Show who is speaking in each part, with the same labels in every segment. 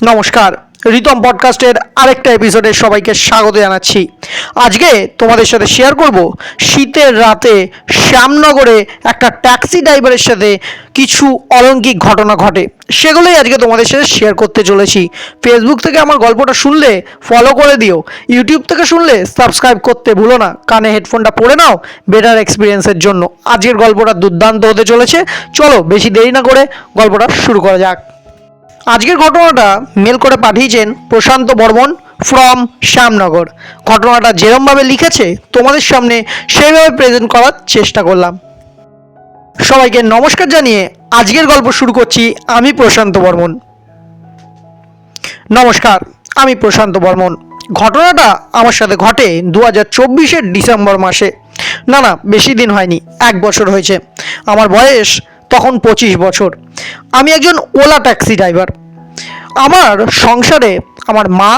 Speaker 1: নমস্কার, রিতম পডকাস্টের আরেকটা এপিসোডে সবাইকে স্বাগত জানাচ্ছি। আজকে তোমাদের সাথে শেয়ার করব শীতের রাতে শ্যামনগরে একটা ট্যাক্সি ড্রাইভারের সাথে কিছু অলৌকিক ঘটনা ঘটে, সেগুলোই আজকে তোমাদের সাথে শেয়ার করতে চলেছি। ফেসবুক থেকে আমার গল্পটা শুনলে ফলো করে দিও, ইউটিউব থেকে শুনলে সাবস্ক্রাইব করতে ভুলো না। কানে হেডফোনটা পরে নাও বেটার এক্সপিরিয়েন্সের জন্য। আজকের গল্পটা দুর্দান্ত হতে চলেছে। চলো বেশি দেরি না করে গল্পটা শুরু করা যাক। আজকের ঘটনাটা মেল করে পাঠিয়েছেন প্রশান্ত বর্মন ফ্রম শ্যামনগর। ঘটনাটা যেরমভাবে লিখেছে তোমাদের সামনে সেইভাবে প্রেজেন্ট করার চেষ্টা করলাম। সবাইকে নমস্কার জানিয়ে আজকের গল্প শুরু করছি। আমি প্রশান্ত বর্মন। নমস্কার, আমি প্রশান্ত বর্মন। ঘটনাটা আমার সাথে ঘটে 2024-এর ডিসেম্বর মাসে। না, বেশি দিন হয়নি, 1 বছর হয়েছে। আমার বয়স তখন 25 বছর। আমি একজন ওলা ট্যাক্সি ড্রাইভার। আমার সংসারে আমার মা,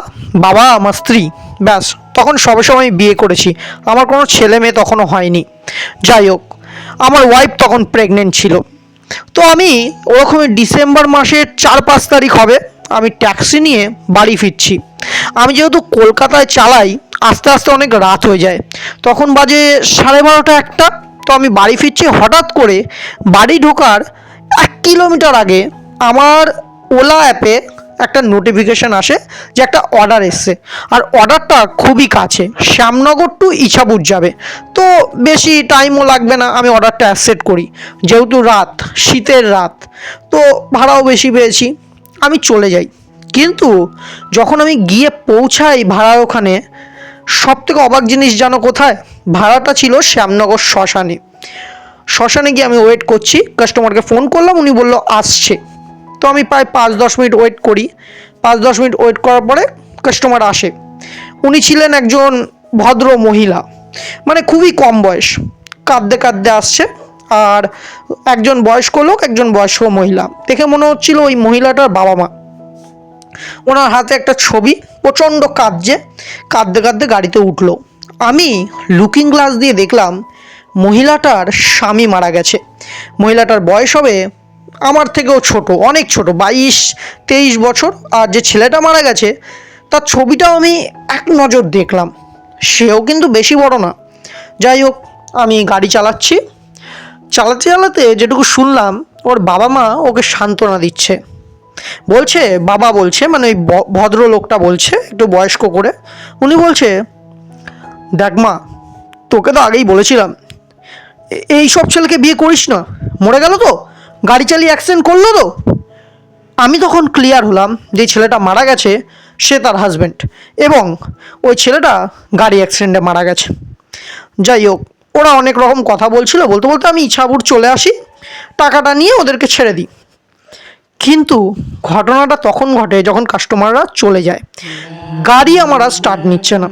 Speaker 1: বাবা, আমার স্ত্রী, ব্যাস। তখন সবে সময় বিয়ে করেছি, আমার কোনো ছেলে মেয়ে তখনও হয়নি। যাই হোক, আমার ওয়াইফ তখন প্রেগনেন্ট ছিল। তো আমি ওরকমই ডিসেম্বর মাসের 4-5 তারিখ হবে, আমি ট্যাক্সি নিয়ে বাড়ি ফিরছি। আমি যেহেতু কলকাতায় চালাই, আস্তে আস্তে অনেক রাত হয়ে যায়, তখন বাজে 12:30 1টা। তো আমি বাড়ি ফিরছি, হঠাৎ করে বাড়ি ঢোকার 1 কিলোমিটার আগে আমার ওলা অ্যাপে একটা নোটিফিকেশান আসে যে একটা অর্ডার এসছে। আর অর্ডারটা খুবই কাছে, শ্যামনগর টু ইছাপুর যাবে। তো বেশি টাইমও লাগবে না, আমি অর্ডারটা অ্যাকসেপ্ট করি। যেহেতু রাত, শীতের রাত, তো ভাড়াও বেশি পেয়েছি, আমি চলে যাই। কিন্তু যখন আমি গিয়ে পৌঁছাই ভাড়ার ওখানে, সব থেকে অবাক জিনিস জানো কোথায়? ভাড়াটা ছিল শ্যামনগর শ্মশানে। শ্মশানে গিয়ে আমি ওয়েট করছি, কাস্টমারকে ফোন করলাম, উনি বললো আসছে। তো আমি প্রায় 5-10 মিনিট ওয়েট করি। 5-10 মিনিট ওয়েট করার পরে কাস্টমার আসে। উনি ছিলেন একজন ভদ্র মহিলা, মানে খুবই কম বয়স, কাঁদতে কাঁদতে আসছে। আর একজন বয়স্ক লোক, একজন বয়স্ক মহিলা। দেখে মনে হচ্ছিল ওই মহিলাটার বাবা মা। ওনার হাতে একটা ছবি, প্রচণ্ড কাঁদতে কাঁদতে গাড়িতে উঠলো। আমি লুকিং গ্লাস দিয়ে দেখলাম মহিলাটার স্বামী মারা গেছে। মহিলাটার বয়স হবে আমার থেকেও ছোট, অনেক ছোট, 22-23 বছর। আর যে ছেলেটা মারা গেছে তার ছবিটাও আমি এক নজর দেখলাম, সেও কিন্তু বেশি বড় না। যাই হোক, আমি গাড়ি চালাচ্ছি, চালাতে চালাতে যেটুকু শুনলাম, ওর বাবা মা ওকে সান্ত্বনা দিচ্ছে। বলছে, বাবা বলছে, মানে ওই ভদ্রলোকটা বলছে একটু বয়স্ক করে। উনি বলছে, দেখ মা, তোকে তো আগেই বলেছিলাম এই সব ছেলেকে বিয়ে করিস না, মরে গেল তো, গাড়ি চালিয়ে অ্যাক্সিডেন্ট করলো তো। আমি তখন ক্লিয়ার হলাম যে ছেলেটা মারা গেছে সে তার হাজব্যান্ড, এবং ওই ছেলেটা গাড়ি অ্যাক্সিডেন্টে মারা গেছে। যাই হোক, ওরা অনেক রকম কথা বলছিল, বলতে বলতে আমি ইছাপুর চলে আসি, টাকাটা নিয়ে ওদেরকে ছেড়ে দিই। কিন্তু ঘটনাটা তখন ঘটে যখন কাস্টমাররা চলে যায়। গাড়ি আমার আর স্টার্ট নিচ্ছে না।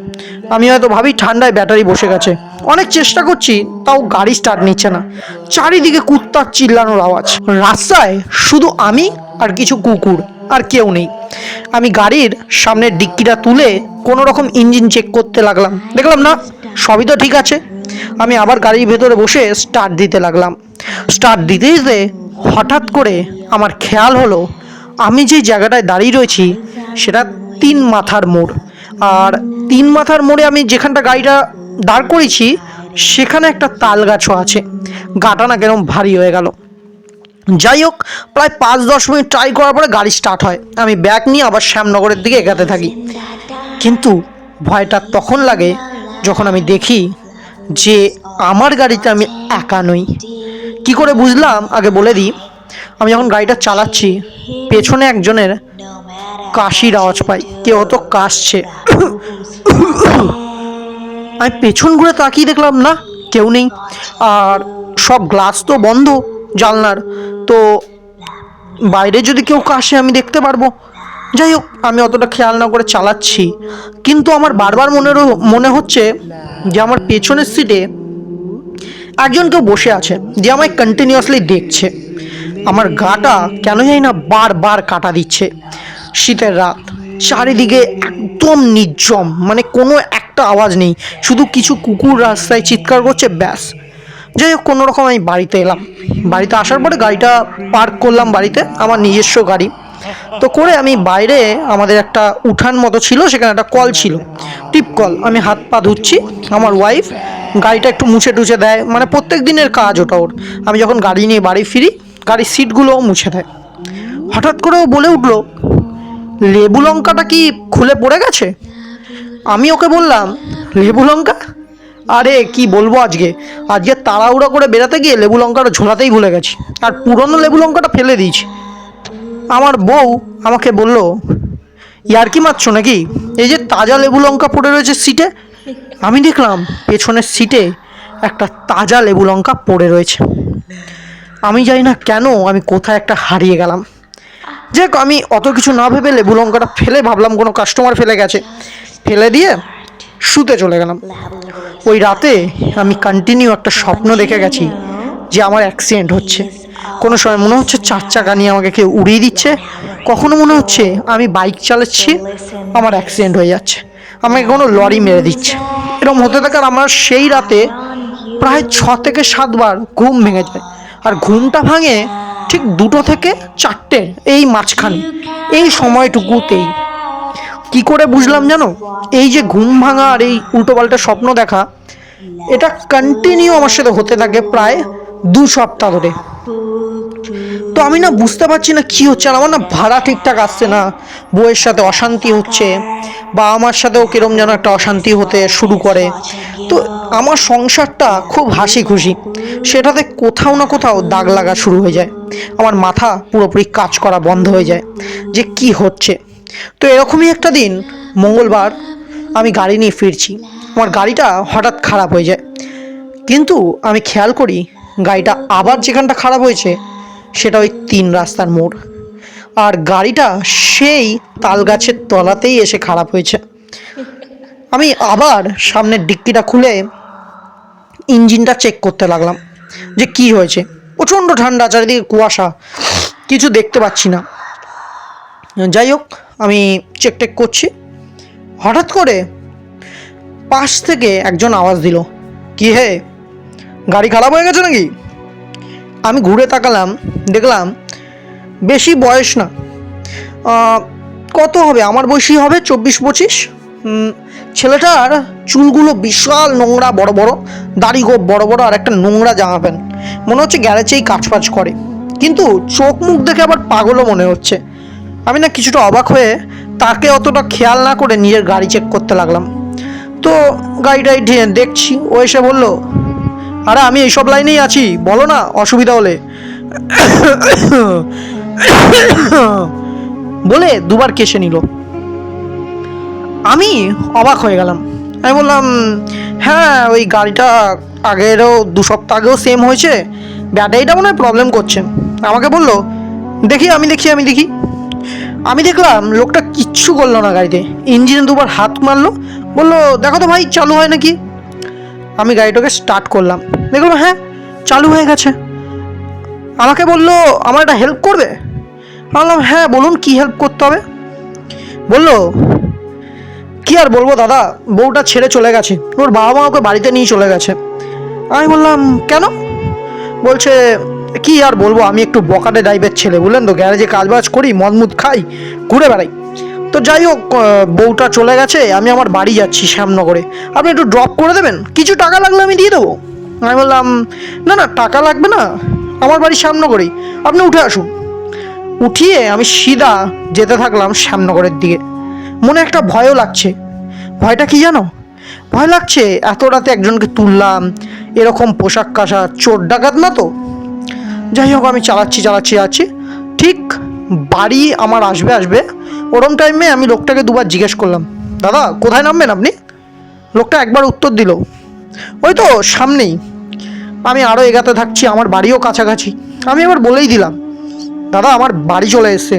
Speaker 1: আমি হয়তো ভাবি ঠান্ডায় ব্যাটারি বসে গেছে, অনেক চেষ্টা করছি, তাও গাড়ি স্টার্ট নিচ্ছে না। চারিদিকে কুত্তার চিল্লানোর আওয়াজ, রাস্তায় শুধু আমি আর কিছু কুকুর, আর কেউ নেই। আমি গাড়ির সামনের ডিক্কিটা তুলে কোনো রকম ইঞ্জিন চেক করতে লাগলাম, দেখলাম না, সবই তো ঠিক আছে। আমি আবার গাড়ির ভেতরে বসে স্টার্ট দিতে লাগলাম। স্টার্ট দিতে দিতে হঠাৎ করে আমার খেয়াল হলো আমি যে জায়গাটায় দাঁড়িয়ে রয়েছি সেটা 3 মাথার মোড়। আর 3 মাথার মোড়ে আমি যেখানটা গাড়িটা দাঁড় করেছি সেখানে একটা তাল গাছও আছে। গাটা না কেরম ভারী হয়ে গেল। যাই হোক, প্রায় 5-10 মিনিট ট্রাই করার পরে গাড়ি স্টার্ট হয়। আমি ব্যাগ নিয়ে আবার শ্যামনগরের দিকে এগাতে থাকি। কিন্তু ভয়টা তখন লাগে যখন আমি দেখি যে আমার গাড়িতে আমি একা নই। কি করে বুঝলাম আগে বলে দিই। আমি যখন গাড়িটা চালাচ্ছি, পেছনে একজনের কাশির আওয়াজ পাই, কেউ হয়তো কাশছে। আমি পেছন ঘুরে তাকিয়ে দেখলাম না, কেউ নেই। আর সব গ্লাস তো বন্ধ জানলার, তো বাইরে যদি কেউ কাশে আমি দেখতে পারবো। যাই হোক, আমি অতটা খেয়াল না করে চালাচ্ছি, কিন্তু আমার বারবার মনে হচ্ছে যে আমার পেছনের সিটে একজন কেউ বসে আছে, যে আমায় কন্টিনিউয়াসলি দেখছে। আমার গাটা কেন জানি না বারবার কাটা দিচ্ছে। শীতের রাত, চারিদিকে একদম নির্জন, মানে কোনো একটা আওয়াজ নেই, শুধু কিছু কুকুর রাস্তায় চিৎকার করছে, ব্যাস। যাই হোক, কোনো রকম আমি বাড়িতে এলাম। বাড়িতে আসার পরে গাড়িটা পার্ক করলাম বাড়িতে, আমার নিজস্ব গাড়ি। তো করে আমি বাইরে, আমাদের একটা উঠান মতো ছিল, সেখানে একটা কল ছিল, টিপ কল, আমি হাত পা ধুচ্ছি। আমার ওয়াইফ গাড়িটা একটু মুছে টুছে দেয়, মানে প্রত্যেক দিনের কাজ ওটা ওর। আমি যখন গাড়ি নিয়ে বাড়ি ফিরি, গাড়ির সিটগুলোও মুছে দেয়। হঠাৎ করে ও বলে উঠলো, লেবু লঙ্কাটা কি খুলে পড়ে গেছে? আমি ওকে বললাম, লেবু লঙ্কা? আরে কি বলবো, আজকে আজকে তাড়াহুড়ো করে বেরাতে গিয়ে লেবু লঙ্কাটা ঝোলাতেই ভুলে গেছি, আর পুরনো লেবু লঙ্কাটা ফেলে দিয়েছি। আমার বউ আমাকে বলল, ইয়ার্কি মারছো নাকি? এই যে তাজা লেবু লঙ্কা পড়ে রয়েছে সিটে। আমি দেখলাম পেছনের সিটে একটা তাজা লেবু লঙ্কা পড়ে রয়েছে। আমি জানি না কেন আমি কোথায় একটা হারিয়ে গেলাম। যাক, আমি অত কিছু না ভেবে লেবু লঙ্কাটা ফেলে ভাবলাম কোনো কাস্টমার ফেলে গেছে, ফেলে দিয়ে শুতে চলে গেলাম। ওই রাতে আমি কন্টিনিউ একটা স্বপ্ন দেখে গেছি যে আমার অ্যাক্সিডেন্ট হচ্ছে। কোনো সময় মনে হচ্ছে চার চাকা নিয়ে আমাকে কেউ উড়িয়ে দিচ্ছে, কখনো মনে হচ্ছে আমি বাইক চালাচ্ছি, আমার অ্যাক্সিডেন্ট হয়ে যাচ্ছে, আমাকে কোনো লরি মেরে দিচ্ছে। এরকম হতে থাকে, আর আমার সেই রাতে প্রায় 6 থেকে 7 বার ঘুম ভেঙে যায়। আর ঘুমটা ভাঙে ঠিক 2টো থেকে 4টে, এই মাঝখানে, এই সময়টুকুতেই। কি করে বুঝলাম জানো? এই যে ঘুম ভাঙা আর এই উল্টোপাল্টা স্বপ্ন দেখা, এটা কন্টিনিউ আমার সাথে হতে থাকে প্রায় 2 সপ্তাহ ধরে। তো আমি না বুঝতে পারছি না কি হচ্ছে, আর আমার না ভাড়া ঠিকঠাক আসছে না, বউয়ের সাথে অশান্তি হচ্ছে, বা আমার সাথেও কিরম যেন একটা অশান্তি হতে শুরু করে। তো আমার সংসারটা খুব হাসি খুশি, সেটাতে কোথাও না কোথাও দাগ লাগা শুরু হয়ে যায়। আমার মাথা পুরোপুরি কাজ করা বন্ধ হয়ে যায় যে কি হচ্ছে। তো এরকমই একটা দিন, মঙ্গলবার, আমি গাড়ি নিয়ে ফিরছি। আমার গাড়িটা হঠাৎ খারাপ হয়ে যায়, কিন্তু আমি খেয়াল করি গাড়িটা আবার যেখানটা খারাপ হয়েছে সেটা ওই 3 রাস্তার মোড়, আর গাড়িটা সেই তাল গাছের তলাতেই এসে খারাপ হয়েছে। আমি আবার সামনের ডিক্কিটা খুলে ইঞ্জিনটা চেক করতে লাগলাম যে কি হয়েছে। প্রচণ্ড ঠান্ডা, চারিদিকে কুয়াশা, কিছু দেখতে পাচ্ছি না। যাই হোক, আমি চেক টেক করছি, হঠাৎ করে পাশ থেকে একজন আওয়াজ দিল, কি হে, গাড়ি খারাপ হয়ে গেছে নাকি? আমি ঘুরে তাকালাম, দেখলাম বেশি বয়স না, কত হবে, আমার বয়সী হবে 24-25। ছেলেটার চুলগুলো বিশাল নোংরা, বড় বড় দাড়ি, গোপ বড় বড়, আর একটা নোংরা জামা প্যান্ট, মনে হচ্ছে গ্যারেজেই কাজ করে, কিন্তু চোখ মুখ দেখে আবার পাগলও মনে হচ্ছে। আমি না কিছুটা অবাক হয়ে তাকে অতটা খেয়াল না করে নিজের গাড়ি চেক করতে লাগলাম। তো গাড়িটাই দেখছি, ও এসে বলল, আরে আমি এইসব লাইনেই আছি, বলো না অসুবিধা হলে, বলে 2বার কেশে নিল। আমি অবাক হয়ে গেলাম। আমি বললাম, হ্যাঁ ওই গাড়িটা আগেরও 2 সপ্তাহ আগেও সেম হয়েছে, ব্যাটারিটা মনে হয় প্রবলেম করছে। আমাকে বললো, দেখি। আমি দেখলাম লোকটা কিচ্ছু করলো না, গাড়িতে ইঞ্জিনে 2বার হাত মারলো, বললো, দেখো তো ভাই চালু হয় নাকি। আমি গাড়িটাকে স্টার্ট করলাম, দেখলাম হ্যাঁ চালু হয়ে গেছে। আমাকে বললো, আমার একটা হেল্প করবে? বললাম, হ্যাঁ বলুন, কি হেল্প করতে হবে? বললো, কি আর বলবো দাদা, বউটা ছেড়ে চলে গেছে, ওর বাবা মা ওকে বাড়িতে নিয়ে চলে গেছে। আমি বললাম, কেন? বলছে, কি আর বলবো, আমি একটু বকাটে টাইপের ছেলে, বুঝলেন তো, গ্যারেজে কাজবাজ করি, মদ খাই, ঘুরে বেড়াই। তো যাই হোক, বউটা চলে গেছে, আমি আমার বাড়ি যাচ্ছি শ্যামনগরে, আপনি একটু ড্রপ করে দেবেন, কিছু টাকা লাগলে আমি দিয়ে দেবো। আমি বললাম, না না টাকা লাগবে না, আমার বাড়ি শ্যামনগরেই, আপনি উঠে আসুন। উঠিয়ে আমি সিধা যেতে থাকলাম শ্যামনগরের দিকে। মনে একটা ভয়ও লাগছে। ভয়টা কি জানো? ভয় লাগছে এত রাতে একজনকে তুললাম, এরকম পোশাক কাশা, চোর ডাকাত না তো। যাই হোক, আমি যাচ্ছি, ঠিক বাড়ি আমার আসবে ওরম টাইমে আমি লোকটাকে 2বার জিজ্ঞেস করলাম, দাদা কোথায় নামবেন আপনি? লোকটা একবার উত্তর দিল, ওই তো সামনেই। আমি আরও এগাতে থাকছি, আমার বাড়িও কাছাকাছি। আমি এবার বলেই দিলাম, দাদা আমার বাড়ি চলে এসছে,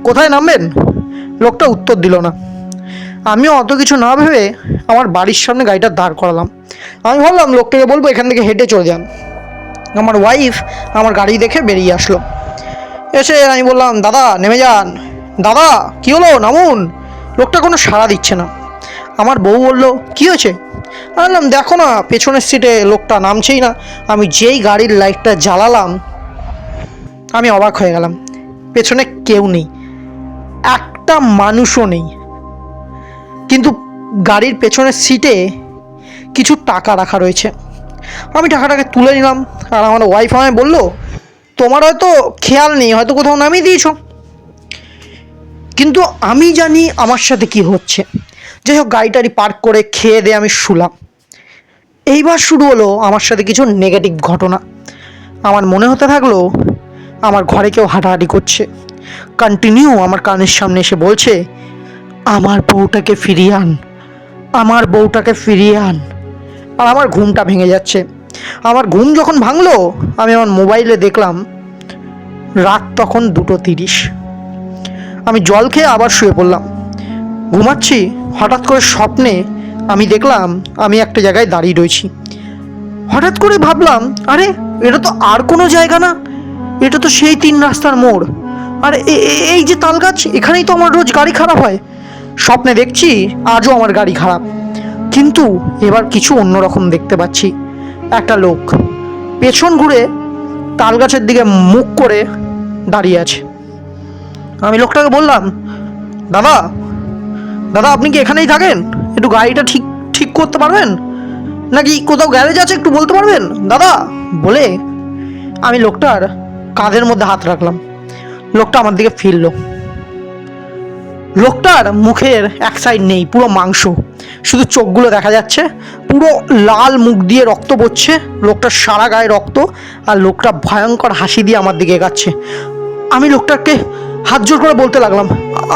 Speaker 1: কোথায় নামবেন? লোকটা উত্তর দিল না। আমিও অত কিছু না ভেবে আমার বাড়ির সামনে গাড়িটা দাঁড় করালাম। আমি ভাবলাম লোকটাকে বলবো এখান থেকে হেঁটে চলে যান। আমার ওয়াইফ আমার গাড়ি দেখে বেরিয়ে আসলো। এসে আমি বললাম, দাদা নেমে যান। দাদা কী হলো, নামুন। লোকটা কোনো সাড়া দিচ্ছে না। আমার বউ বললো, কী হয়েছে? আমি বললাম, দেখো না পেছনের সিটে লোকটা নামছেই না। আমি যেই গাড়ির লাইটটা জ্বালালাম, আমি অবাক হয়ে গেলাম, পেছনে কেউ নেই। একটা মানুষও নেই, কিন্তু গাড়ির পেছনের সিটে কিছু টাকা রাখা রয়েছে। আমি টাকাটাকে তুলে নিলাম, আর আমার ওয়াইফ আমায় বললো, তোমার হয়তো খেয়াল নেই, হয়তো কোথাও নামিয়ে দিয়েছো। কিন্তু আমি জানি আমার সাথে কি হচ্ছে। যাই হোক, গাড়িটারি পার্ক করে খেয়ে দিয়ে আমি শুলাম। এইবার শুরু হলো আমার সাথে কিছু নেগেটিভ ঘটনা। আমার মনে হতে থাকলো আমার ঘরে কেউ হাঁটাহাঁটি করছে। কন্টিনিউ আমার কানের সামনে এসে বলছে, আমার বউটাকে ফিরিয়ে আন, আমার বউটাকে ফিরিয়ে আন। আর আমার ঘুমটা ভেঙে যাচ্ছে। আমার ঘুম যখন ভাঙলো, আমি আমার মোবাইলে দেখলাম রাত তখন 2:30। আমি জল খেয়ে আবার শুয়ে পড়লাম। ঘুমাচ্ছি, হঠাৎ করে স্বপ্নে আমি দেখলাম আমি একটা জায়গায় দাঁড়িয়ে রয়েছি। হঠাৎ করে ভাবলাম, আরে এটা তো আর কোনো জায়গা না, এটা তো সেই 3 রাস্তার মোড়। আর এই যে তাল গাছ, এখানেই তো আমার রোজ গাড়ি খারাপ হয়। স্বপ্নে দেখছি আজও আমার গাড়ি খারাপ, কিন্তু এবার কিছু অন্যরকম দেখতে পাচ্ছি। একটা লোক পেছন ঘুরে তাল গাছের দিকে মুখ করে দাঁড়িয়ে আছে। আমি লোকটাকে বললাম, দাদা দাদা আপনি কি এখানেই থাকেন? একটু গাড়িটা ঠিক ঠিক করতে পারবেন? নাকি কোথাও গ্যারেজ আছে, একটু বলতে পারবেন দাদা? বলে আমি লোকটার কাঁধের মধ্যে হাত রাখলাম। লোকটা আমার দিকে ফিরল। লোকটার মুখের এক সাইড নেই, পুরো মাংস, শুধু চোখগুলো দেখা যাচ্ছে। পুরো লাল, মুখ দিয়ে রক্ত পড়ছে, লোকটার সারা গায়ে রক্ত। আর লোকটা ভয়ঙ্কর হাসি দিয়ে আমার দিকে এগাচ্ছে। আমি লোকটাকে হাত জোর করে বলতে লাগলাম,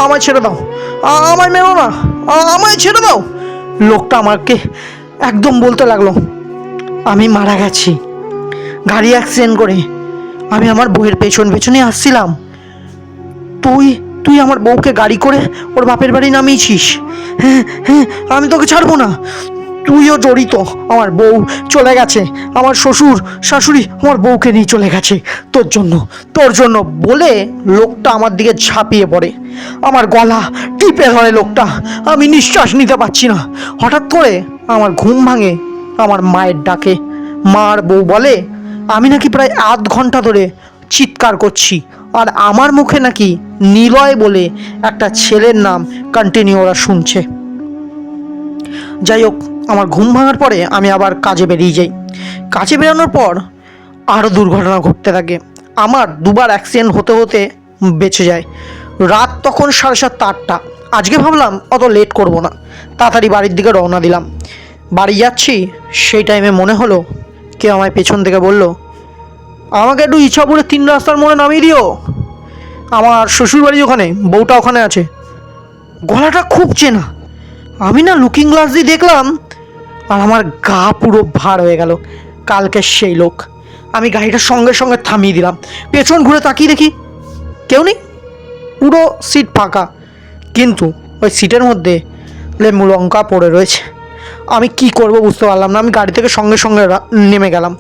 Speaker 1: আমায় ছেড়ে দাও, আমায় মেরো না, আমায় ছেড়ে দাও। লোকটা আমাকে একদম বলতে লাগলো, আমি মারা গেছি গাড়ি অ্যাক্সিডেন্ট করে, আমি আমার বউয়ের পেছন পেছনে আসছিলাম, তুই তুই আমার বউকে গাড়ি করে ওর বাপের বাড়ি নামিয়েছিস। হ্যাঁ হ্যাঁ, আমি তোকে ছাড়বো না, তুইও জড়িত। আমার বউ চলে গেছে, আমার শ্বশুর শাশুড়ি আমার বউকে নিয়ে চলে গেছে তোর জন্য বলে লোকটা আমার দিকে ঝাঁপিয়ে পড়ে। আমার গলা টিপে ধরে লোকটা, আমি নিঃশ্বাস নিতে পারছি না। হঠাৎ করে আমার ঘুম ভাঙে আমার মায়ের ডাকে। মার বউ বলে আমি নাকি প্রায় আধ ঘন্টা ধরে চিৎকার করছি, আর আমার মুখে নাকি নিলয় বলে একটা ছেলের নাম কন্টিনিউ ওরা শুনছে। যাই হোক, আমার ঘুম ভাঙার পরে আমি আবার কাজে বেরিয়ে যাই। কাজে বেরোনোর পর আরও দুর্ঘটনা ঘটতে থাকে। আমার 2বার অ্যাক্সিডেন্ট হতে হতে বেঁচে যায়। রাত তখন 7:30-8টা। আজকে ভাবলাম অত লেট করব না, তাড়াতাড়ি বাড়ির দিকে রওনা দিলাম। বাড়ি যাচ্ছি, সেই টাইমে মনে হলো কেউ আমায় পেছন থেকে বলল, আমাকে একটু ইচ্ছাপুরে 3 রাস্তার মোড়ে নামিয়ে দিও, আমার শ্বশুরবাড়ি ওখানে, বউটা ওখানে আছে। গলাটা খুব চেনা। আমি না লুকিং গ্লাস দিয়ে দেখলাম, আর আমার গা পুরো ভার হয়ে গেল। কালকে সেই লোক। আমি গাড়িটা সঙ্গে সঙ্গে থামিয়ে দিলাম, পেছন ঘুরে তাকিয়ে দেখি কেউ নেই, পুরো সিট ফাঁকা, কিন্তু ওই সিটের মধ্যে লেবু লঙ্কা পড়ে রয়েছে। আমি কি করব বুঝতে পারলাম না। আমি গাড়ি থেকে সঙ্গে সঙ্গে নেমে গেলাম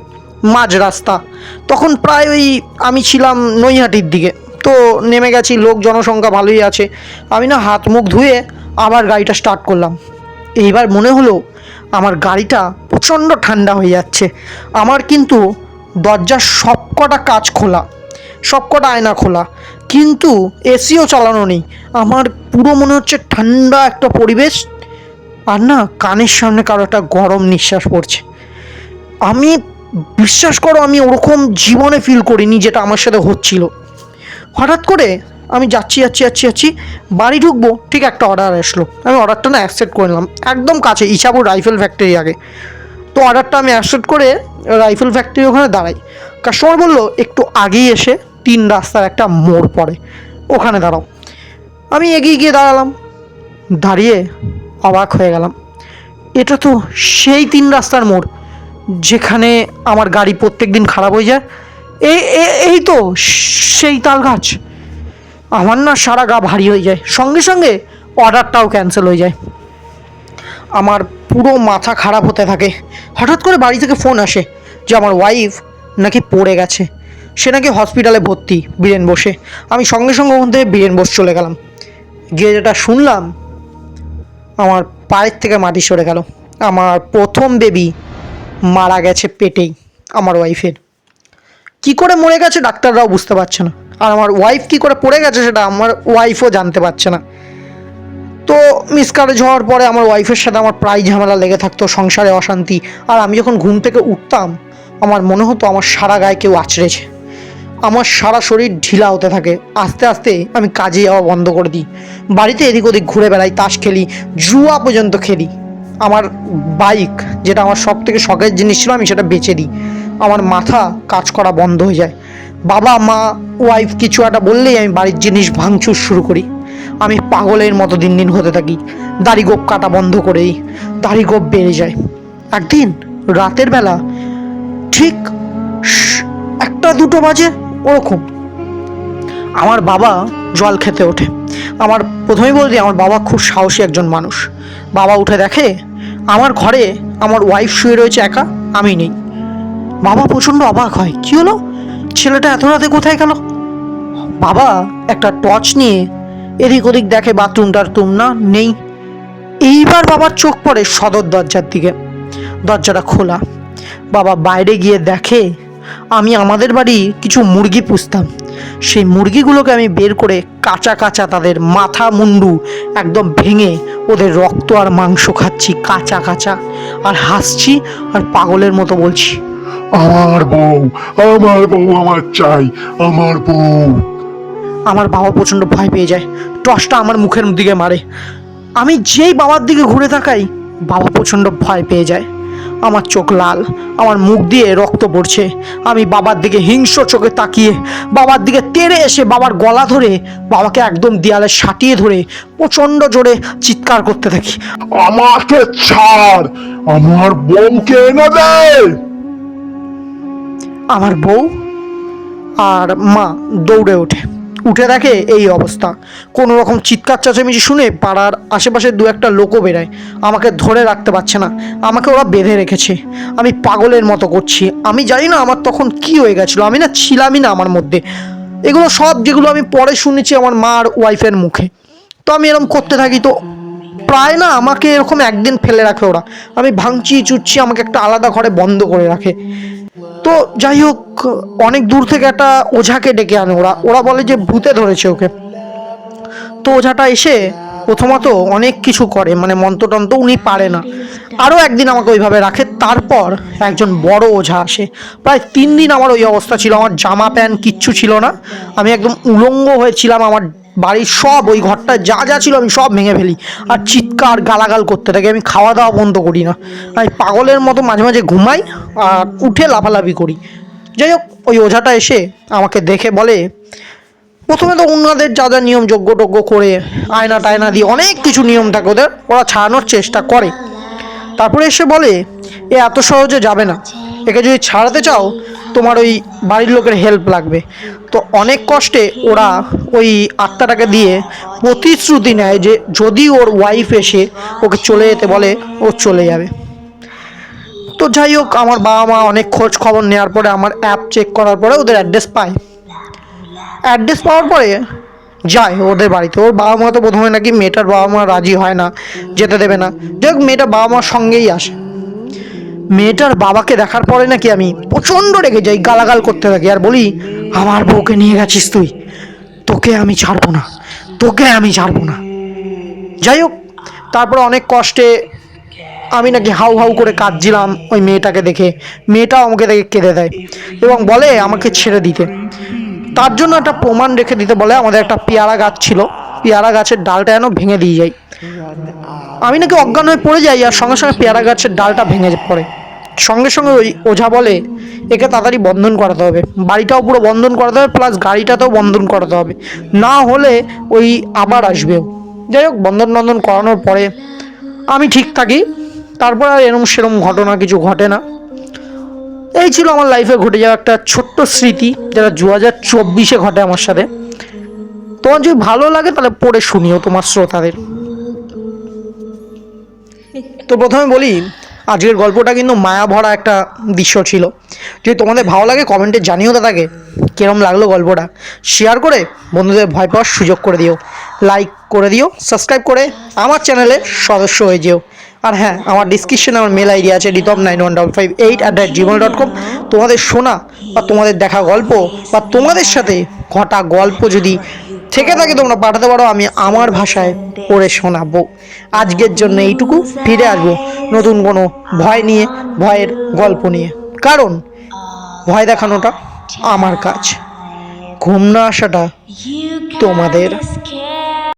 Speaker 1: মাঝ রাস্তা। তখন প্রায় ওই আমি ছিলাম নৈহাটির দিকে, তো নেমে গেছি, লোক জনসংখ্যা ভালোই আছে। আমি না হাত মুখ ধুয়ে আবার গাড়িটা স্টার্ট করলাম। এইবার মনে হলো আমার গাড়িটা প্রচণ্ড ঠান্ডা হয়ে যাচ্ছে। আমার কিন্তু দরজার সবকটা কাচ খোলা, সবকটা আয়না খোলা, কিন্তু এসিও চালানো নেই। আমার পুরো মনে হচ্ছে ঠান্ডা একটা পরিবেশ, আর না কানের সামনে কারো একটা গরম নিঃশ্বাস পড়ছে। আমি বিশ্বাস করো, আমি ওরকম জীবনে ফিল করিনি যেটা আমার সাথে হচ্ছিল। হঠাৎ করে আমি যাচ্ছি বাড়ি ঢুকবো, ঠিক একটা অর্ডার আসলো। আমি অর্ডারটা না অ্যাকসেপ্ট করে নিলাম, একদম কাছে, ইছাপুর রাইফেল ফ্যাক্টরি আগে। তো অর্ডারটা আমি অ্যাকসেপ্ট করে রাইফেল ফ্যাক্টরি ওখানে দাঁড়াই। কাস্টমার বললো একটু আগেই এসে 3 রাস্তার একটা মোড় পড়ে, ওখানে দাঁড়াও। আমি এগিয়ে গিয়ে দাঁড়ালাম, দাঁড়িয়ে অবাক হয়ে গেলাম। এটা তো সেই 3 রাস্তার মোড় যেখানে আমার গাড়ি প্রত্যেক দিন খারাপ হয়ে যায়। এই তো সেই তাল গাছ। আমার না সারা গা ভারী হয়ে যায়, সঙ্গে সঙ্গে অর্ডারটাও ক্যান্সেল হয়ে যায়। আমার পুরো মাথা খারাপ হতে থাকে। হঠাৎ করে বাড়ি থেকে ফোন আসে যে আমার ওয়াইফ নাকি পড়ে গেছে, সে নাকি হসপিটালে ভর্তি বীরেন বোসে। আমি সঙ্গে সঙ্গে ওখান থেকে বীরেন বোস চলে গেলাম। গিয়ে যেটা শুনলাম, আমার পায়ের থেকে মাটি সরে গেল। আমার প্রথম বেবি মারা গেছে পেটেই, আমার ওয়াইফের। কি করে মরে গেছে ডাক্তাররাও বুঝতে পারছে না। আর আমার ওয়াইফ কী করে পড়ে গেছে সেটা আমার ওয়াইফও জানতে পারছে না। তো মিসক্যারেজ হওয়ার পরে আমার ওয়াইফের সাথে আমার প্রায় ঝামেলা লেগে থাকতো, সংসারে অশান্তি। আর আমি যখন ঘুম থেকে উঠতাম আমার মনে হতো আমার সারা গায়ে কেউ আঁচড়েছে, আমার সারা শরীর ঢিলা হতে থাকে। আস্তে আস্তে আমি কাজে যাওয়া বন্ধ করে দিই, বাড়িতে এদিক ওদিক ঘুরে বেড়াই, তাস খেলি, জুয়া পর্যন্ত খেলি। আমার বাইক, যেটা আমার সব থেকে শখের জিনিস ছিল, আমি সেটা বেচে দিই। আমার মাথা কাজ করা বন্ধ হয়ে যায়। বাবা মা ওয়াইফ কিছু একটা বললেই আমি বাড়ির জিনিস ভাঙচুর শুরু করি। আমি পাগলের মতো দিন দিন হতে থাকি। দাড়ি গোপ কাটা বন্ধ করেই দাড়ি গোপ বেড়ে যায়। একদিন রাতের বেলা ঠিক 1-2 বাজে ওরকম আমার বাবা জল খেতে ওঠে। আমার প্রথমেই বলতে আমার বাবা খুব সাহসী একজন মানুষ। বাবা উঠে দেখে আমার ঘরে আমার ওয়াইফ শুয়ে রয়েছে একা, আমি নেই। বাবা প্রচণ্ড অবাক হয়, কী হলো, ছেলেটা এত রাতে কোথায় গেল? বাবা একটা টর্চ নিয়ে এদিক ওদিক দেখে, বাথরুম টাথরুম না, নেই। এইবার বাবার চোখ পড়ে সদর দরজার দিকে, দরজাটা খোলা। বাবা বাইরে গিয়ে দেখে আমি আমাদের বাড়ি কিছু মুরগি পুষতাম, সেই মুরগিগুলোকে আমি বের করে কাঁচা কাঁচা তাদের মাথা মুন্ডু একদম ভেঙে ওদের রক্ত আর মাংস খাচ্ছি কাঁচা কাঁচা, আর হাসছি আর পাগলের মতো বলছি,
Speaker 2: আমার বউ, আমার বউ আমার চাই, আমার বউ।
Speaker 1: আমার বাবা প্রচণ্ড ভয় পেয়ে যায়, টর্চটা আমার মুখের দিকে মারে। আমি যেই বাবার দিকে ঘুরে তাকাই বাবা প্রচণ্ড ভয় পেয়ে যায়। আমার চোখ লাল, আমার মুখ দিয়ে রক্ত পড়ছে। আমি বাবার দিকে হিংস্র চোখে তাকিয়ে বাবার দিকে তেড়ে এসে বাবার গলা ধরে বাবাকে একদম দেয়ালে সাটিয়ে ধরে প্রচণ্ড জোরে চিৎকার করতে থাকি,
Speaker 2: আমাকে ছাড়, আমার বউকে এনে দে।
Speaker 1: আমার বউ আর মা দৌড়ে ওঠে, উঠে দেখে এই অবস্থা। কোনো রকম চিৎকার চেঁচামেচি শুনে পাড়ার আশেপাশে 2-1টা লোকও বেরায়। আমাকে ধরে রাখতে পারছে না, আমাকে ওরা বেঁধে রেখেছে। আমি পাগলের মতো করছি, আমি জানি না আমার তখন কি হয়ে গেছিলো, আমি না ছিলামই না আমার মধ্যে। এগুলো সব যেগুলো আমি পরে শুনেছি আমার মা আর ওয়াইফের মুখে। তো আমি এরকম করতে থাকি, তো প্রায় না আমাকে এরকম একদিন ফেলে রাখে ওরা। আমি ভাঙচি চুচ্ছি, আমাকে একটা আলাদা ঘরে বন্ধ করে রাখে। তো যাই হোক, অনেক দূর থেকে একটা ওঝাকে ডেকে আনে ওরা। ওরা বলে যে ভূতে ধরেছে ওকে। তো ওঝাটা এসে প্রথমত অনেক কিছু করে, মানে মন্ত্রতন্ত্র উনি পারে না। আরও একদিন আমাকে ওইভাবে রাখে। তারপর একজন বড় ওঝা আসে। প্রায় 3 দিন আমার ওই অবস্থা ছিল, আমার জামা প্যান্ট কিচ্ছু ছিল না, আমি একদম উলঙ্গ হয়েছিলাম। আমার বাড়ির সব ওই ঘরটা যা যা ছিল আমি সব ভেঙে ফেলি, আর চিৎকার গালাগাল করতে থাকি। আমি খাওয়া দাওয়া বন্ধ করি না, আমি পাগলের মতো মাঝে মাঝে ঘুমাই আর উঠে লাফালাফি করি। যাই হোক, ওই ওঝাটা এসে আমাকে দেখে বলে, প্রথমে তো ওনাদের যা যা নিয়ম যজ্ঞ টজ্ঞ করে আয়না টায়না দিয়ে অনেক কিছু নিয়ম থাকে ওদের, ওরা ছাড়ানোর চেষ্টা করে। তারপরে এসে বলে, এ এত সহজে যাবে না, একে যদি ছাড়াতে চাও তোমার ওই বাড়ির লোকের হেল্প লাগবে। তো অনেক কষ্টে ওরা ওই আত্মাটাকে দিয়ে প্রতিশ্রুতি নেয় যে যদি ওর ওয়াইফ এসে ওকে চলে যেতে বলে ও চলে যাবে। তো যাই হোক, আমার বাবা মা অনেক খোঁজ খবর নেওয়ার পরে আমার অ্যাপ চেক করার পরে ওদের অ্যাড্রেস পায়। অ্যাড্রেস পাওয়ার পরে যায় ওদের বাড়িতে। ওর বাবা মা তো প্রথমে নাকি মেয়েটার বাবা মা রাজি হয় না, যেতে দেবে না। যাই হোক, মেয়েটার বাবা মার সঙ্গেই আসে। মেয়েটার বাবাকে দেখার পরে নাকি আমি প্রচণ্ড রেগে যাই, গালাগাল করতে থাকি আর বলি, আমার বউকে নিয়ে গেছিস তুই, তোকে আমি ছাড়বো না, তোকে আমি ছাড়বো না। যাই হোক, তারপরে অনেক কষ্টে আমি নাকি হাউ হাউ করে কাঁদছিলাম ওই মেয়েটাকে দেখে। মেয়েটাও আমাকে দেখে কেঁদে দেয় এবং বলে আমাকে ছেড়ে দিতে। তার জন্য একটা প্রমাণ রেখে দিতে বলে। আমাদের একটা পেয়ারা গাছ ছিল, পেয়ারা গাছের ডালটা যেন ভেঙে দিয়ে যায়। আমি নাকি অজ্ঞান হয়ে পড়ে যাই আর সঙ্গে সঙ্গে পেয়ারা গাছের ডালটা ভেঙে পড়ে। সঙ্গে সঙ্গে ওই ওঝা বলে, একে তাড়াতাড়ি বন্ধন করাতে হবে, বাড়িটাও পুরো বন্ধন করাতে হবে, প্লাস গাড়িটাতেও বন্ধন করাতে হবে, না হলে ওই আবার আসবেও। যাই হোক, বন্ধন করানোর পরে আমি ঠিক থাকি। তারপর আর এরম সেরম ঘটনা কিছু ঘটে না। এই ছিল আমার লাইফে ঘটে যাওয়া একটা ছোট্ট স্মৃতি, যেটা 2024-এ ঘটে আমার সাথে। তোমার যদি ভালো লাগে তাহলে পড়ে শুনিও তোমার শ্রোতাদের। তো প্রথমে বলি, আজকের গল্পটা কিন্তু মায়া ভরা একটা দৃশ্য ছিল। যদি তোমাদের ভালো লাগে কমেন্টে জানিও দাদাকে কীরকম লাগলো গল্পটা। শেয়ার করে বন্ধুদের ভয় পাওয়ার সুযোগ করে দিও, লাইক করে দিও, সাবস্ক্রাইব করে আমার চ্যানেলে সদস্য হয়ে যেও। আর হ্যাঁ, আমার ডিসক্রিপশনে আমার মেল আইডি আছে ritop915558@gmail.com। তোমাদের শোনা বা তোমাদের দেখা গল্প বা তোমাদের সাথে ঘটা গল্প যদি থেকে থাকে তোমরা পাঠাতে পারো, আমি আমার ভাষায় পড়ে শোনাবো। আজকের জন্য এইটুকু, ফিরে আসবো নতুন কোনো ভয় নিয়ে, ভয়ের গল্প নিয়ে। কারণ ভয় দেখানোটা আমার কাজ, ঘুম না আসাটা তোমাদের।